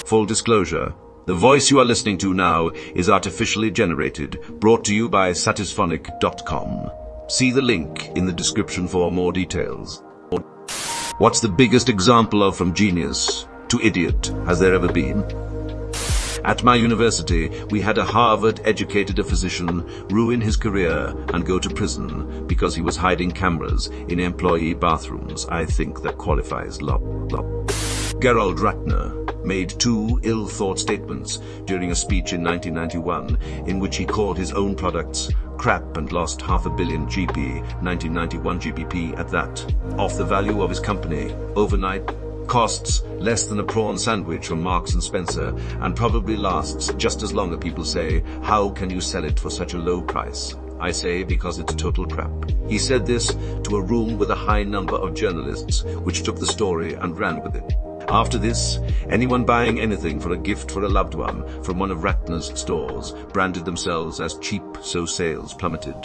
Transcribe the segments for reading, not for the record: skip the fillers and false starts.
Full disclosure, the voice you are listening to now is artificially generated, brought to you by satisphonic.com. See the link in the description for more details. What's the biggest example of from genius to idiot has there ever been? At my university, we had a Harvard-educated physician ruin his career and go to prison because he was hiding cameras in employee bathrooms. I think that qualifies. Gerald Ratner made two ill-thought statements during a speech in 1991 in which he called his own products crap and lost $500 million GP, 1991 GBP at that, off the value of his company overnight. Costs less than a prawn sandwich from Marks & Spencer and probably lasts just as long as people say, how can you sell it for such a low price? I say because it's total crap. He said this to a room with a high number of journalists, which took the story and ran with it. After this, anyone buying anything for a gift for a loved one from one of Ratner's stores branded themselves as cheap, so sales plummeted.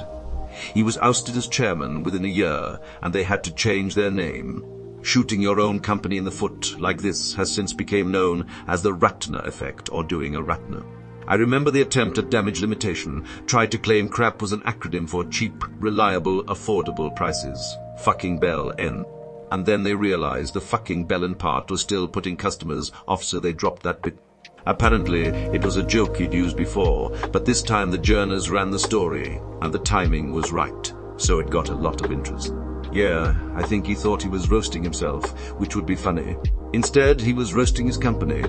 He was ousted as chairman within a year, and they had to change their name. Shooting your own company in the foot like this has since become known as the Ratner effect, or doing a Ratner. I remember the attempt at damage limitation tried to claim crap was an acronym for cheap, reliable, affordable prices. Fucking Bell N. And then they realized the fucking Bell part was still putting customers off, so they dropped that bit. Apparently, it was a joke he'd used before, but this time the journals ran the story, and the timing was right, so it got a lot of interest. Yeah, I think he thought he was roasting himself, which would be funny. Instead, he was roasting his company.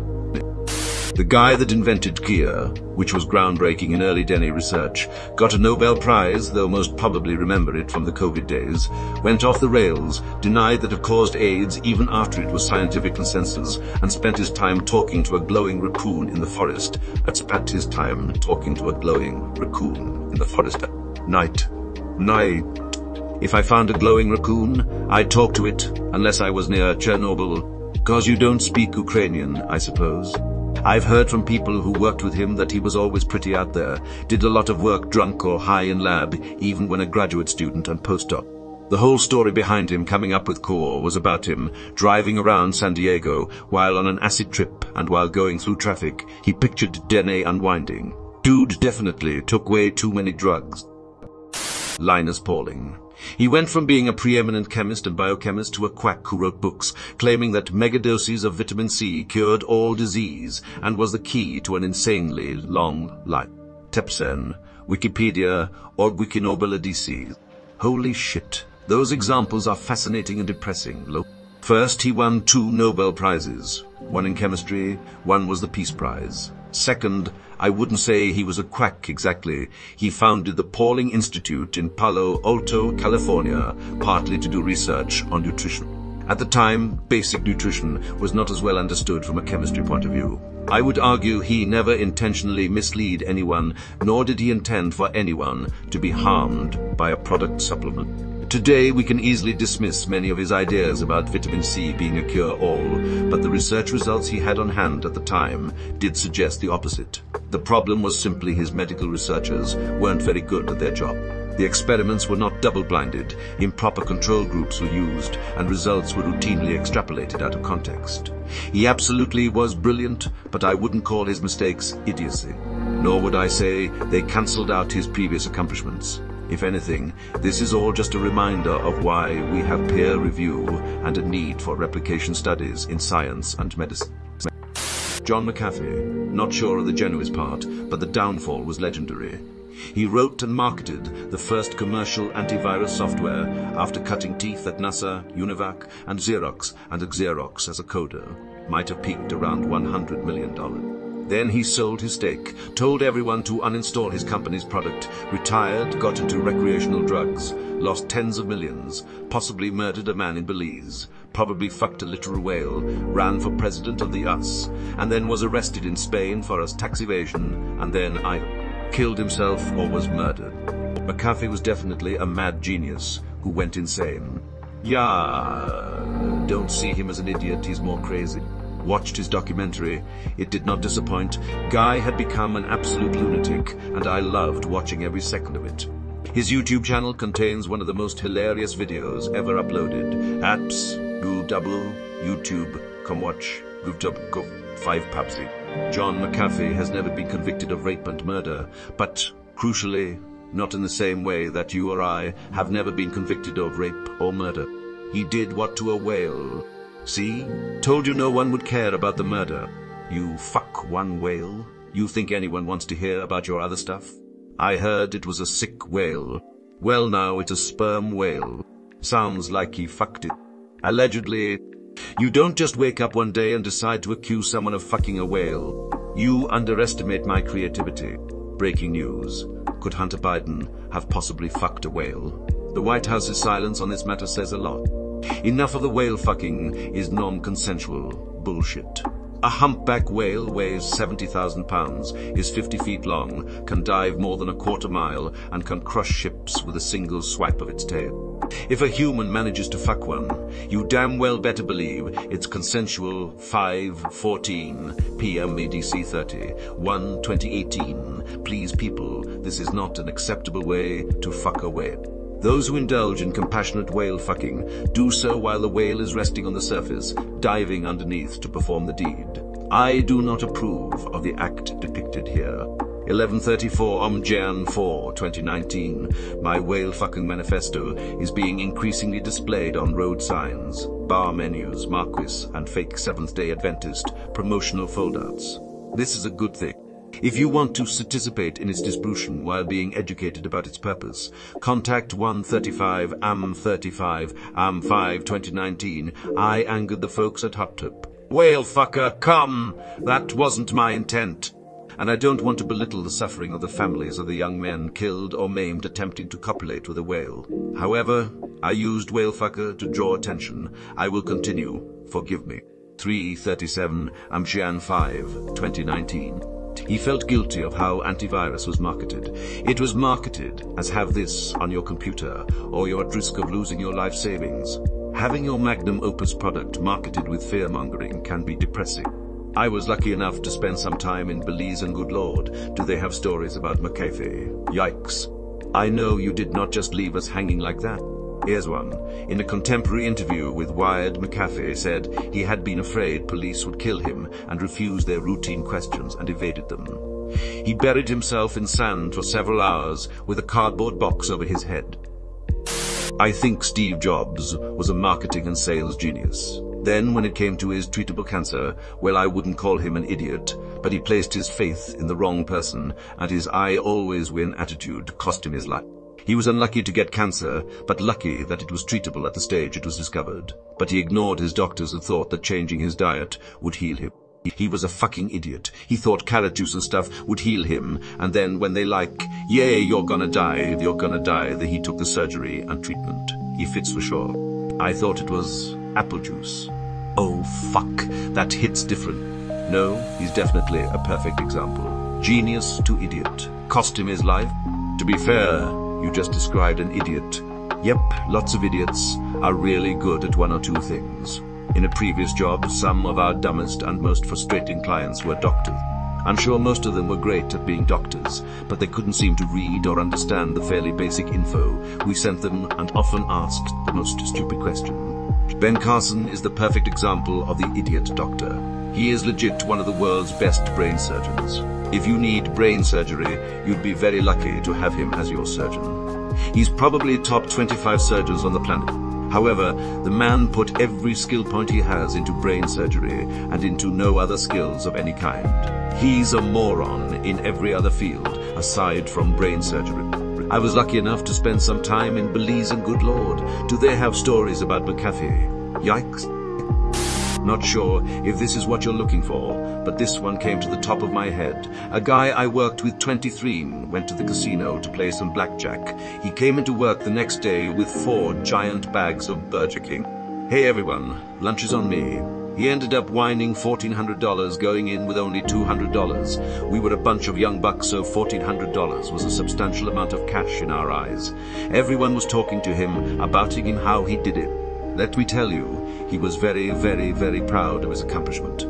The guy that invented Kia, which was groundbreaking in early DNA research, got a Nobel Prize, though most probably remember it from the COVID days, went off the rails, denied that it caused AIDS even after it was scientific consensus, and spent his time talking to a glowing raccoon in the forest. Night. If I found a glowing raccoon, I'd talk to it, unless I was near Chernobyl. 'Cause you don't speak Ukrainian, I suppose. I've heard from people who worked with him that he was always pretty out there, did a lot of work drunk or high in lab, even when a graduate student and postdoc. The whole story behind him coming up with Core was about him driving around San Diego while on an acid trip, and while going through traffic, he pictured DNA unwinding. Dude definitely took way too many drugs. Linus Pauling. He went from being a preeminent chemist and biochemist to a quack who wrote books claiming that megadoses of vitamin C cured all disease and was the key to an insanely long life. Tepsen, Wikipedia, or Wikinobile DC. Holy shit, those examples are fascinating and depressing. First, he won 2 Nobel Prizes. One in chemistry, one was the Peace Prize. Second, I wouldn't say he was a quack exactly. He founded the Pauling Institute in Palo Alto, California, partly to do research on nutrition. At the time, basic nutrition was not as well understood from a chemistry point of view. I would argue he never intentionally misled anyone, nor did he intend for anyone to be harmed by a product supplement. Today, we can easily dismiss many of his ideas about vitamin C being a cure-all, but the research results he had on hand at the time did suggest the opposite. The problem was simply his medical researchers weren't very good at their job. The experiments were not double-blinded, improper control groups were used, and results were routinely extrapolated out of context. He absolutely was brilliant, but I wouldn't call his mistakes idiocy. Nor would I say they cancelled out his previous accomplishments. If anything, this is all just a reminder of why we have peer review and a need for replication studies in science and medicine. John McAfee, not sure of the genuine part, but the downfall was legendary. He wrote and marketed the first commercial antivirus software after cutting teeth at NASA, Univac, and Xerox, and Xerox as a coder might have peaked around $100 million. Then he sold his stake, told everyone to uninstall his company's product, retired, got into recreational drugs, lost tens of millions, possibly murdered a man in Belize, probably fucked a literal whale, ran for president of the US, and then was arrested in Spain for a tax evasion, and then either killed himself or was murdered. McAfee was definitely a mad genius who went insane. Yeah, don't see him as an idiot, he's more crazy. Watched his documentary. It did not disappoint. Guy had become an absolute lunatic, and I loved watching every second of it. His YouTube channel contains one of the most hilarious videos ever uploaded. Apps, YouTube, come watch, YouTube, go. 5 Pubsy. John McAfee has never been convicted of rape and murder, but, crucially, not in the same way that you or I have never been convicted of rape or murder. He did what to a whale. See? Told you no one would care about the murder. You fuck one whale. You think anyone wants to hear about your other stuff? I heard it was a sick whale. Well, now it's a sperm whale. Sounds like he fucked it. Allegedly. You don't just wake up one day and decide to accuse someone of fucking a whale. You underestimate my creativity. Breaking news. Could Hunter Biden have possibly fucked a whale? The White House's silence on this matter says a lot. Enough of the whale fucking is non-consensual bullshit. A humpback whale weighs 70,000 pounds, is 50 feet long, can dive more than a quarter mile, and can crush ships with a single swipe of its tail. If a human manages to fuck one, you damn well better believe it's consensual. 5:14 p.m. ADC 30, 1/2018. Please people, this is not an acceptable way to fuck a whale. Those who indulge in compassionate whale fucking do so while the whale is resting on the surface, diving underneath to perform the deed. I do not approve of the act depicted here. 11:34 on Jan 4, 2019. My whale fucking manifesto is being increasingly displayed on road signs, bar menus, Marquis, and fake Seventh-day Adventist promotional foldouts. This is a good thing. If you want to participate in its distribution while being educated about its purpose, contact 135 AM35 AM5 2019. I angered the folks at Hot Tub. Whale fucker, come! That wasn't my intent. And I don't want to belittle the suffering of the families of the young men killed or maimed attempting to copulate with a whale. However, I used whale fucker to draw attention. I will continue. Forgive me. 3:37 Jan 5, 2019. He felt guilty of how antivirus was marketed. It was marketed as have this on your computer, or you're at risk of losing your life savings. Having your magnum opus product marketed with fear-mongering can be depressing. I was lucky enough to spend some time in Belize, and good Lord, do they have stories about McAfee. Yikes. I know you did not just leave us hanging like that. Here's one. In a contemporary interview with Wired, McAfee said he had been afraid police would kill him and refused their routine questions and evaded them. He buried himself in sand for several hours with a cardboard box over his head. I think Steve Jobs was a marketing and sales genius. Then, when it came to his treatable cancer, well, I wouldn't call him an idiot, but he placed his faith in the wrong person, and his I always win attitude cost him his life. He was unlucky to get cancer, but lucky that it was treatable at the stage it was discovered. But he ignored his doctors and thought that changing his diet would heal him. He was a fucking idiot. He thought carrot juice and stuff would heal him, and then when they yeah, you're gonna die, that he took the surgery and treatment. He fits for sure. I thought it was apple juice. Oh fuck, that hits different. No, he's definitely a perfect example. Genius to idiot. Cost him his life. To be fair, you just described an idiot. Yep, lots of idiots are really good at one or two things. In a previous job, some of our dumbest and most frustrating clients were doctors. I'm sure most of them were great at being doctors, but they couldn't seem to read or understand the fairly basic info we sent them and often asked the most stupid question. Ben Carson is the perfect example of the idiot doctor. He is legit one of the world's best brain surgeons. If you need brain surgery, you'd be very lucky to have him as your surgeon. He's probably top 25 surgeons on the planet. However, the man put every skill point he has into brain surgery and into no other skills of any kind. He's a moron in every other field aside from brain surgery. I was lucky enough to spend some time in Belize, and good Lord, do they have stories about McAfee? Yikes. Not sure if this is what you're looking for, but this one came to the top of my head. A guy I worked with 23 went to the casino to play some blackjack. He came into work the next day with 4 giant bags of Burger King. Hey everyone, lunch is on me. He ended up whining $1,400 going in with only $200. We were a bunch of young bucks, so $1,400 was a substantial amount of cash in our eyes. Everyone was talking to him, about him how he did it. Let me tell you, he was very, very, very proud of his accomplishment.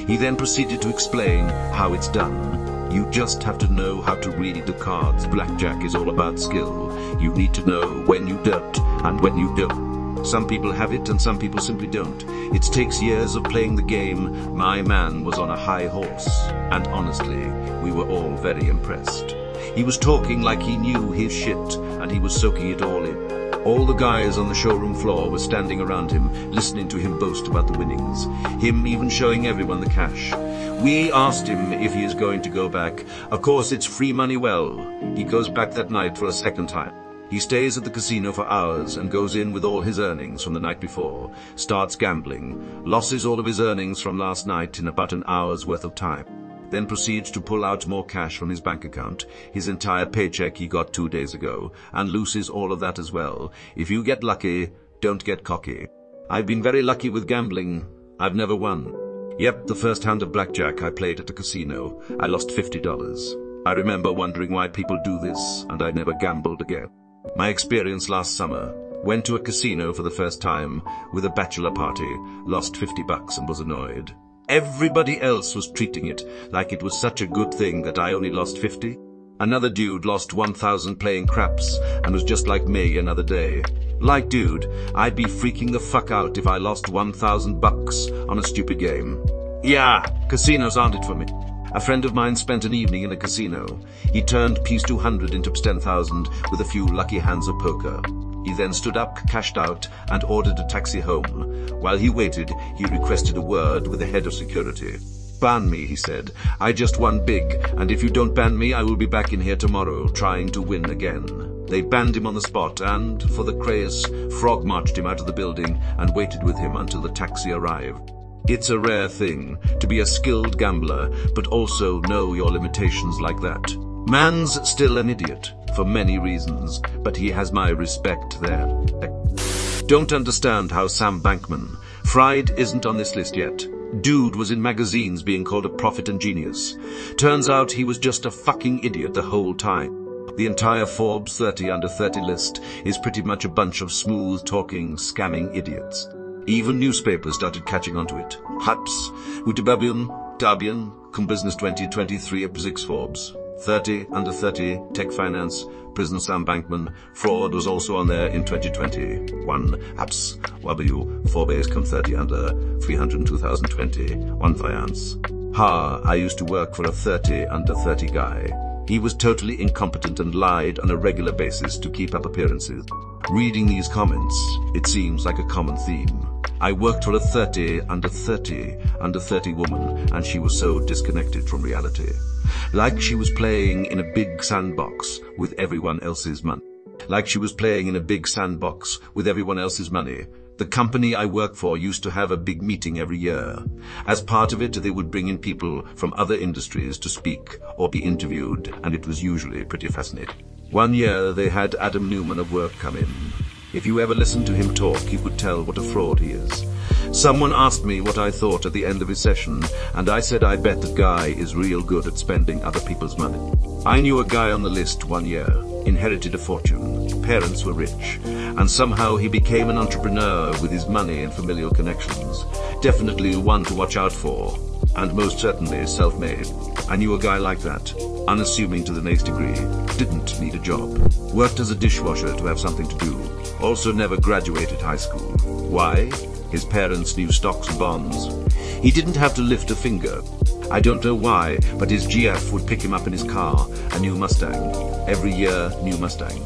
He then proceeded to explain how it's done. You just have to know how to read the cards. Blackjack is all about skill. You need to know when you don't and when you don't. Some people have it and some people simply don't. It takes years of playing the game. My man was on a high horse, and honestly, we were all very impressed. He was talking like he knew his shit, and he was soaking it all in. All the guys on the showroom floor were standing around him, listening to him boast about the winnings, him even showing everyone the cash. We asked him if he is going to go back. Of course, it's free money. Well, he goes back that night for a second time. He stays at the casino for hours and goes in with all his earnings from the night before, starts gambling, loses all of his earnings from last night in about an hour's worth of time, then proceeds to pull out more cash from his bank account, his entire paycheck he got 2 days ago, and loses all of that as well. If you get lucky, don't get cocky. I've been very lucky with gambling. I've never won. Yep, the first hand of blackjack I played at a casino, I lost $50. I remember wondering why people do this, and I never gambled again. My experience last summer: went to a casino for the first time with a bachelor party, lost $50 and was annoyed. Everybody else was treating it like it was such a good thing that I only lost 50. Another dude lost 1,000 playing craps and was just like me another day. Like, dude, I'd be freaking the fuck out if I lost $1,000 on a stupid game. Yeah, casinos aren't it for me. A friend of mine spent an evening in a casino. He turned piece 200 into 10,000 with a few lucky hands of poker. He then stood up, cashed out, and ordered a taxi home. While he waited, he requested a word with the head of security. Ban me, he said. I just won big, and if you don't ban me, I will be back in here tomorrow, trying to win again. They banned him on the spot, and, for the craze, Frog marched him out of the building and waited with him until the taxi arrived. It's a rare thing to be a skilled gambler, but also know your limitations like that. Man's still an idiot, for many reasons, but he has my respect there. Don't understand how Sam Bankman Fried isn't on this list yet. Dude was in magazines being called a prophet and genius. Turns out he was just a fucking idiot the whole time. The entire Forbes 30 under 30 list is pretty much a bunch of smooth-talking, scamming idiots. Even newspapers started catching on to it. Haps, Utababian, Dabian, Cum Business 2023 up 6 Forbes. 30 under 30, Tech Finance, Prison Sam Bankman, Fraud was also on there in 2021. Apps, W, Forbes Cum 30 under, 300 2020, One Finance. I used to work for a 30 under 30 guy. He was totally incompetent and lied on a regular basis to keep up appearances. Reading these comments, it seems like a common theme. I worked for a 30 under 30 woman, and she was so disconnected from reality. Like she was playing in a big sandbox with everyone else's money. The company I work for used to have a big meeting every year. As part of it, they would bring in people from other industries to speak or be interviewed, and it was usually pretty fascinating. One year, they had Adam Newman of Work come in. If you ever listened to him talk, you could tell what a fraud he is. Someone asked me what I thought at the end of his session, and I said I bet that guy is real good at spending other people's money. I knew a guy on the list one year, inherited a fortune, parents were rich, and somehow he became an entrepreneur with his money and familial connections. Definitely one to watch out for, and most certainly self-made. I knew a guy like that, unassuming to the nth degree, didn't need a job, worked as a dishwasher to have something to do, also never graduated high school. Why? His parents knew stocks and bonds. He didn't have to lift a finger. I don't know why, but his GF would pick him up in his car, a new Mustang. Every year, new Mustang.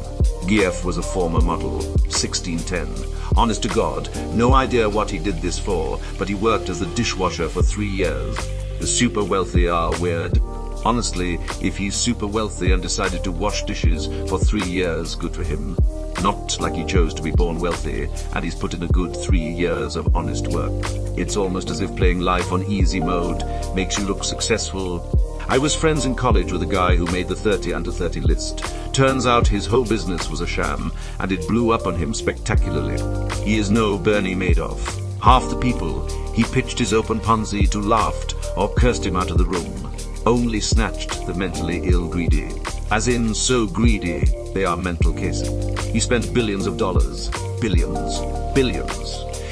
GF was a former model, 1610. Honest to God, no idea what he did this for, but he worked as a dishwasher for 3 years. The super wealthy are weird. Honestly, if he's super wealthy and decided to wash dishes for 3 years, good for him. Not like he chose to be born wealthy, and he's put in a good 3 years of honest work. It's almost as if playing life on easy mode makes you look successful. I was friends in college with a guy who made the 30 under 30 list. Turns out his whole business was a sham, and it blew up on him spectacularly. He is no Bernie Madoff. Half the people he pitched his open Ponzi to laughed or cursed him out of the room. Only snatched the mentally ill greedy. As in, so greedy, they are mental cases. He spent billions of dollars. Billions.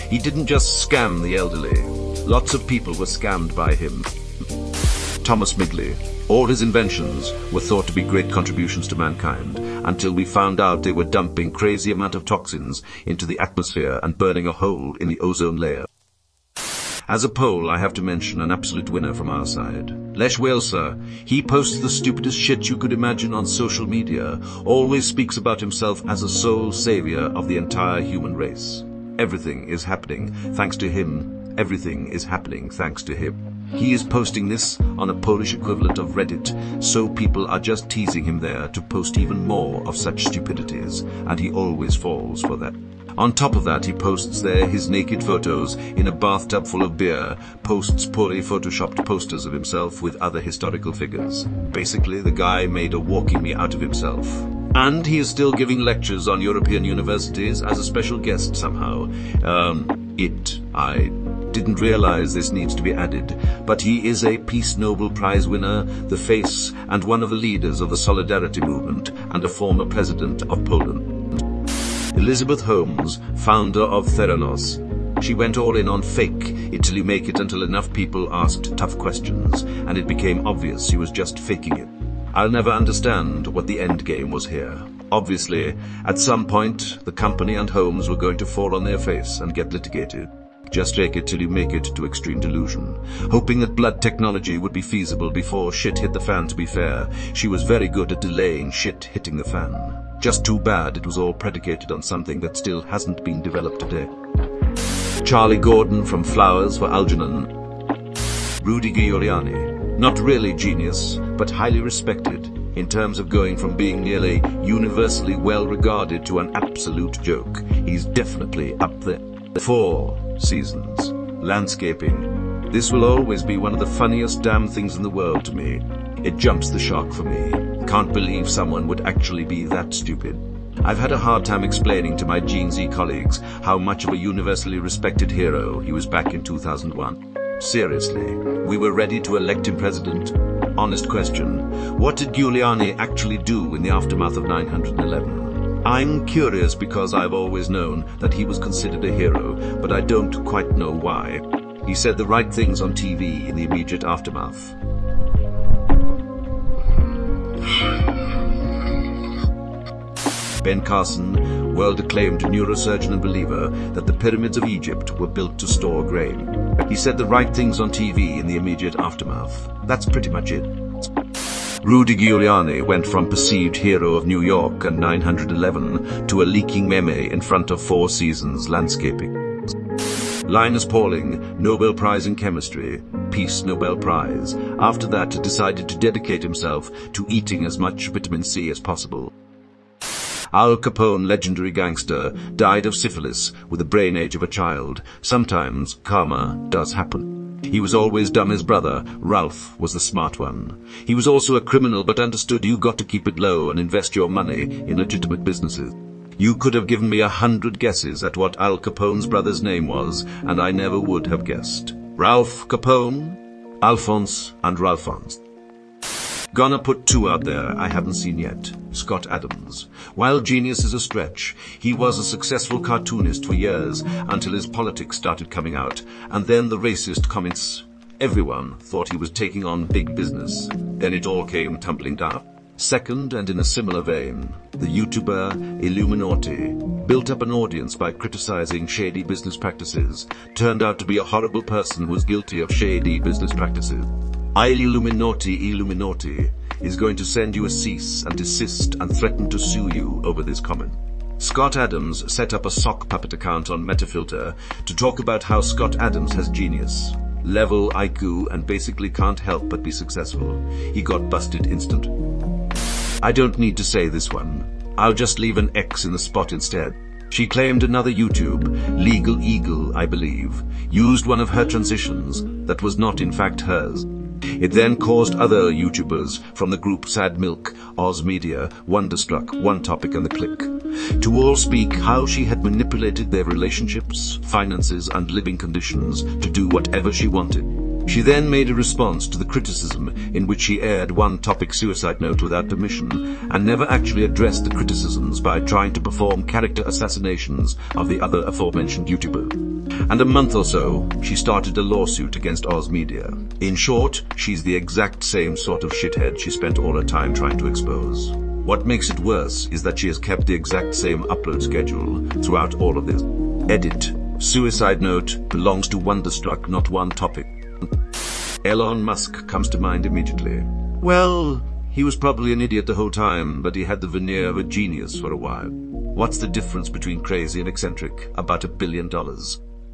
He didn't just scam the elderly. Lots of people were scammed by him. Thomas Migley. All his inventions were thought to be great contributions to mankind. until we found out they were dumping crazy amount of toxins into the atmosphere and burning a hole in the ozone layer. As a poll, I have to mention an absolute winner from our side. Lesh Whalesa. He posts the stupidest shit you could imagine on social media, always speaks about himself as a sole savior of the entire human race. Everything is happening thanks to him. Everything is happening thanks to him. He is posting this on a Polish equivalent of Reddit, so people are just teasing him there to post even more of such stupidities, and he always falls for that. On top of that, he posts there his naked photos in a bathtub full of beer, posts poorly photoshopped posters of himself with other historical figures. Basically, the guy made a walking me out of himself. And he is still giving lectures on European universities as a special guest somehow. I didn't realize this needs to be added, but he is a Peace Nobel Prize winner, the face and one of the leaders of the Solidarity movement, and a former president of Poland. Elizabeth Holmes, founder of Theranos. She went all in on fake it till you make it until enough people asked tough questions, and it became obvious she was just faking it. I'll never understand what the end game was here. Obviously, at some point, the company and Holmes were going to fall on their face and get litigated. Just fake it till you make it to extreme delusion. Hoping that blood technology would be feasible before shit hit the fan. To be fair, she was very good at delaying shit hitting the fan. Just too bad it was all predicated on something that still hasn't been developed today. Charlie Gordon from Flowers for Algernon. Rudy Giuliani. Not really genius, but highly respected in terms of going from being nearly universally well regarded to an absolute joke. He's definitely up there. 4 seasons. Landscaping. This will always be one of the funniest damn things in the world to me. It jumps the shark for me. Can't believe someone would actually be that stupid. I've had a hard time explaining to my Gen Z colleagues how much of a universally respected hero he was back in 2001. Seriously, we were ready to elect him president. Honest question, what did Giuliani actually do in the aftermath of 9/11? I'm curious because I've always known that he was considered a hero, but I don't quite know why. He said the right things on TV in the immediate aftermath. Ben Carson, world-acclaimed neurosurgeon and believer that the pyramids of Egypt were built to store grain. He said the right things on TV in the immediate aftermath. That's pretty much it. Rudy Giuliani went from perceived hero of New York and 9/11 to a leaking meme in front of 4 seasons landscaping. Linus Pauling, Nobel Prize in Chemistry, Peace Nobel Prize. After that, decided to dedicate himself to eating as much vitamin C as possible. Al Capone, legendary gangster, died of syphilis with the brain age of a child. Sometimes karma does happen. He was always dumb. His brother, Ralph, was the smart one. He was also a criminal, but understood you got to keep it low and invest your money in legitimate businesses. You could have given me 100 guesses at what Al Capone's brother's name was, and I never would have guessed. Ralph Capone, Alphonse, and Ralphonse. Gonna put 2 out there I haven't seen yet. Scott Adams. While genius is a stretch, he was a successful cartoonist for years until his politics started coming out, and then the racist comments. Everyone thought he was taking on big business. Then it all came tumbling down. Second, and in a similar vein, the YouTuber Illuminati built up an audience by criticizing shady business practices, turned out to be a horrible person who was guilty of shady business practices. Illuminati is going to send you a cease and desist and threaten to sue you over this comment. Scott Adams set up a sock puppet account on Metafilter to talk about how Scott Adams has genius, level IQ, and basically can't help but be successful. He got busted instant. I don't need to say this one. I'll just leave an X in the spot instead. She claimed another YouTube, Legal Eagle, I believe, used one of her transitions that was not in fact hers. It then caused other YouTubers from the group Sad Milk, Oz Media, Wonderstruck, One Topic and The Click to all speak how she had manipulated their relationships, finances and living conditions to do whatever she wanted. She then made a response to the criticism in which she aired One Topic suicide note without permission and never actually addressed the criticisms by trying to perform character assassinations of the other aforementioned YouTuber. And a month or so, she started a lawsuit against Oz Media. In short, she's the exact same sort of shithead she spent all her time trying to expose. What makes it worse is that she has kept the exact same upload schedule throughout all of this. Edit. Suicide note belongs to Wonderstruck, not one topic. Elon Musk comes to mind immediately. Well, he was probably an idiot the whole time, but he had the veneer of a genius for a while. What's the difference between crazy and eccentric? About $1 billion.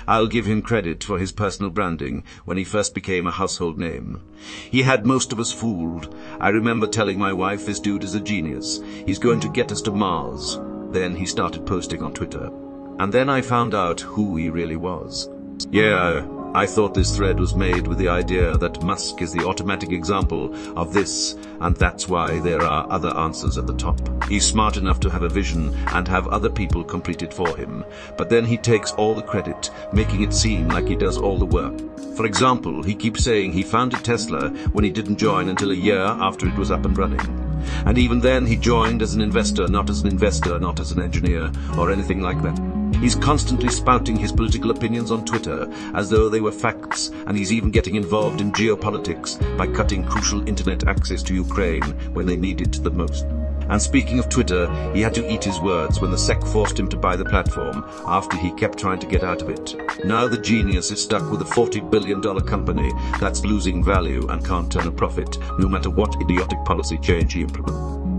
I'll give him credit for his personal branding when he first became a household name. He had most of us fooled. I remember telling my wife, this dude is a genius. He's going to get us to Mars. Then he started posting on Twitter. And then I found out who he really was. Yeah, I thought this thread was made with the idea that Musk is the automatic example of this, and that's why there are other answers at the top. He's smart enough to have a vision and have other people complete it for him, but then he takes all the credit, making it seem like he does all the work. For example, he keeps saying he founded Tesla when he didn't join until a year after it was up and running. And even then he joined as an investor, not as an engineer, or anything like that. He's constantly spouting his political opinions on Twitter as though they were facts, and he's even getting involved in geopolitics by cutting crucial internet access to Ukraine when they need it the most. And speaking of Twitter, he had to eat his words when the SEC forced him to buy the platform after he kept trying to get out of it. Now the genius is stuck with a $40 billion company that's losing value and can't turn a profit, no matter what idiotic policy change he implements.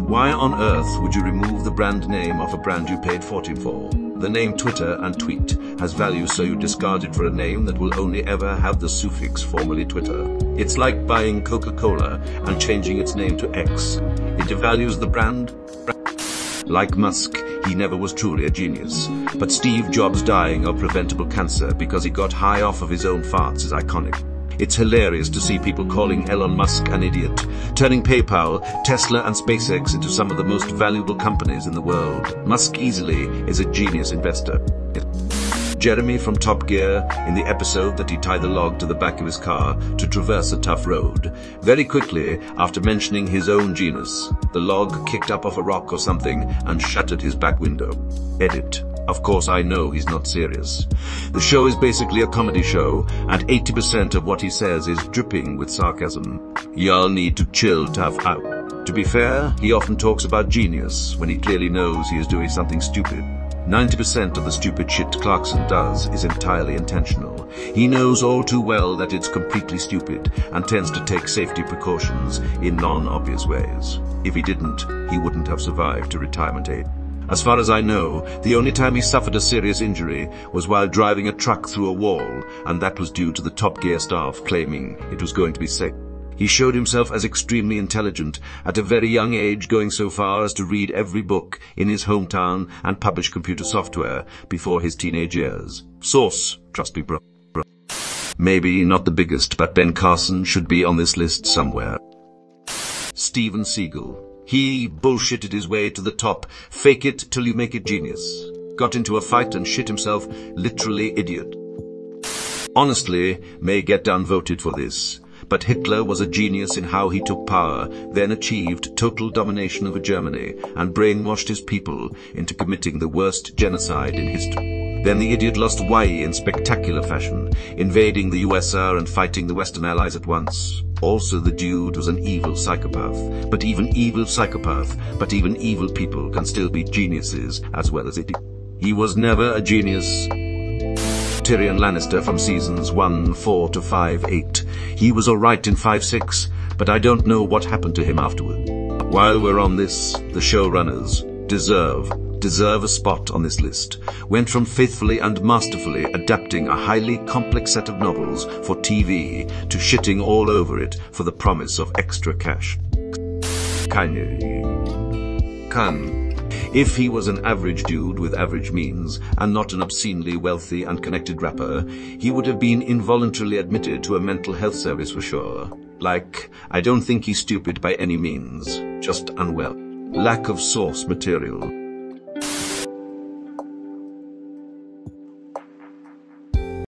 Why on earth would you remove the brand name of a brand you paid $14 for? The name Twitter and tweet has value, so you discard it for a name that will only ever have the suffix formerly Twitter. It's like buying Coca-Cola and changing its name to X. It devalues the brand. Like Musk, he never was truly a genius. But Steve Jobs dying of preventable cancer because he got high off of his own farts is iconic. It's hilarious to see people calling Elon Musk an idiot, turning PayPal, Tesla and SpaceX into some of the most valuable companies in the world. Musk easily is a genius investor. Jeremy from Top Gear, in the episode that he tied the log to the back of his car to traverse a tough road. Very quickly, after mentioning his own genus, the log kicked up off a rock or something and shattered his back window. Edit. Of course, I know he's not serious. The show is basically a comedy show, and 80% of what he says is dripping with sarcasm. Y'all need to chill tough out. To be fair, he often talks about genius when he clearly knows he is doing something stupid. 90% of the stupid shit Clarkson does is entirely intentional. He knows all too well that it's completely stupid and tends to take safety precautions in non-obvious ways. If he didn't, he wouldn't have survived to retirement age. As far as I know, the only time he suffered a serious injury was while driving a truck through a wall, and that was due to the Top Gear staff claiming it was going to be safe. He showed himself as extremely intelligent at a very young age, going so far as to read every book in his hometown and publish computer software before his teenage years. Source, trust me bro. Maybe not the biggest, but Ben Carson should be on this list somewhere. Steven Seagal. He bullshitted his way to the top. Fake it till you make it genius. Got into a fight and shit himself. Literally idiot. Honestly, may get downvoted for this, but Hitler was a genius in how he took power, then achieved total domination over Germany, and brainwashed his people into committing the worst genocide in history. Then the idiot lost Hawaii in spectacular fashion, invading the USSR and fighting the Western Allies at once. Also, the dude was an evil psychopath. But even evil people can still be geniuses as well as idiots. He was never a genius. Tyrion Lannister from seasons 1-4 to 5-8. He was alright in 5-6, but I don't know what happened to him afterward. While we're on this, the showrunners deserve a spot on this list. Went from faithfully and masterfully adapting a highly complex set of novels for TV to shitting all over it for the promise of extra cash. Kanye. If he was an average dude with average means and not an obscenely wealthy and connected rapper, he would have been involuntarily admitted to a mental health service for sure. Like, I don't think he's stupid by any means, just unwell. Lack of source material.